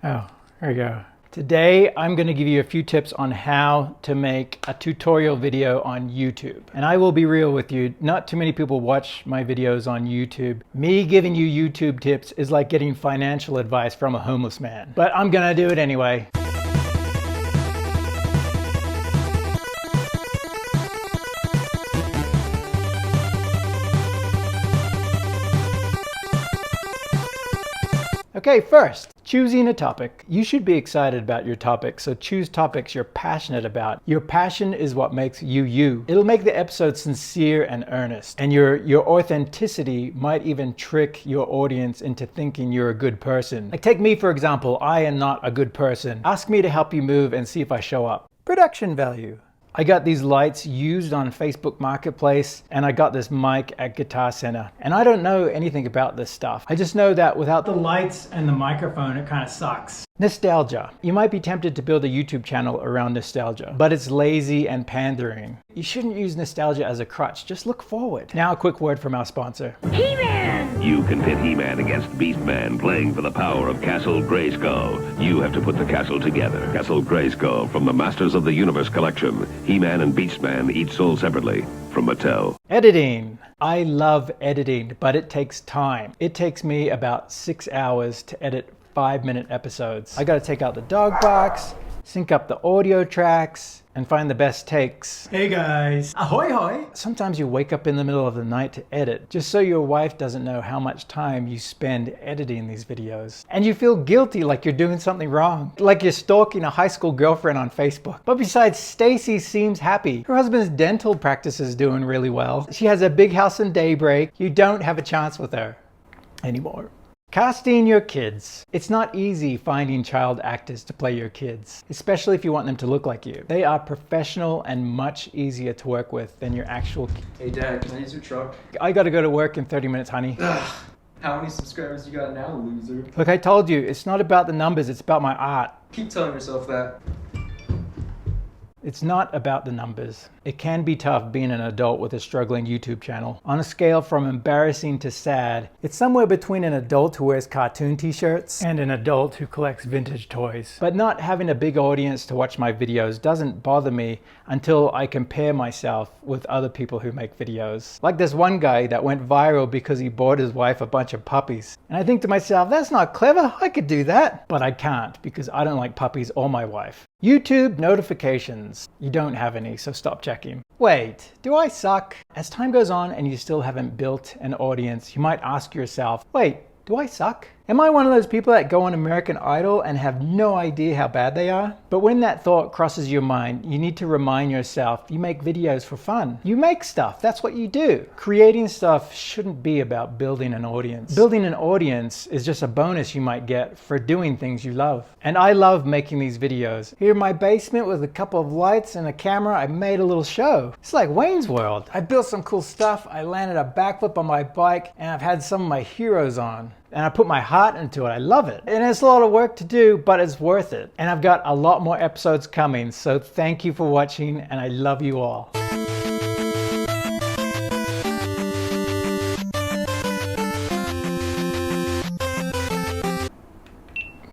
Oh, there we go. Today, I'm going to give you a few tips on how to make a tutorial video on YouTube. And I will be real with you, not too many people watch my videos on YouTube. Me giving you YouTube tips is like getting financial advice from a homeless man. But I'm going to do it anyway. Okay, first, choosing a topic. You should be excited about your topic, so choose topics you're passionate about. Your passion is what makes you you. It'll make the episode sincere and earnest, and your authenticity might even trick your audience into thinking you're a good person. Like take me for example, I am not a good person. Ask me to help you move and see if I show up. Production value. I got these lights used on Facebook Marketplace, and I got this mic at Guitar Center. And I don't know anything about this stuff. I just know that without the lights and the microphone, it kind of sucks. Nostalgia. You might be tempted to build a YouTube channel around nostalgia, but it's lazy and pandering. You shouldn't use nostalgia as a crutch. Just look forward. Now a quick word from our sponsor. He-Man! You can pit He-Man against Beast-Man playing for the power of Castle Grayskull. You have to put the castle together. Castle Grayskull from the Masters of the Universe collection. He-Man and Beast-Man each sold separately from Mattel. Editing. I love editing, but it takes time. It takes me about 6 hours to edit 5-minute episodes. I gotta take out the dog box, sync up the audio tracks, and find the best takes. Hey guys, ahoy hoy! Sometimes you wake up in the middle of the night to edit, just so your wife doesn't know how much time you spend editing these videos. And you feel guilty like you're doing something wrong, like you're stalking a high school girlfriend on Facebook. But besides, Stacy seems happy. Her husband's dental practice is doing really well. She has a big house in Daybreak. You don't have a chance with her anymore. Casting your kids. It's not easy finding child actors to play your kids, especially if you want them to look like you. They are professional and much easier to work with than your actual kids. Hey Dad, can I use your truck? I gotta go to work in 30 minutes, honey. Ugh. How many subscribers you got now, loser? Look, I told you, it's not about the numbers, it's about my art. Keep telling yourself that. It's not about the numbers. It can be tough being an adult with a struggling YouTube channel. On a scale from embarrassing to sad, it's somewhere between an adult who wears cartoon t-shirts and an adult who collects vintage toys. But not having a big audience to watch my videos doesn't bother me until I compare myself with other people who make videos. Like this one guy that went viral because he bought his wife a bunch of puppies. And I think to myself, that's not clever, I could do that. But I can't because I don't like puppies or my wife. YouTube notifications. You don't have any, so stop checking. Wait, do I suck? As time goes on and you still haven't built an audience, you might ask yourself, wait, do I suck? Am I one of those people that go on American Idol and have no idea how bad they are? But when that thought crosses your mind, you need to remind yourself you make videos for fun. You make stuff, that's what you do. Creating stuff shouldn't be about building an audience. Building an audience is just a bonus you might get for doing things you love. And I love making these videos. Here in my basement with a couple of lights and a camera, I made a little show. It's like Wayne's World. I built some cool stuff, I landed a backflip on my bike, and I've had some of my heroes on. And I put my heart into it. I love it. And it's a lot of work to do, but it's worth it. And I've got a lot more episodes coming. So thank you for watching, and I love you all.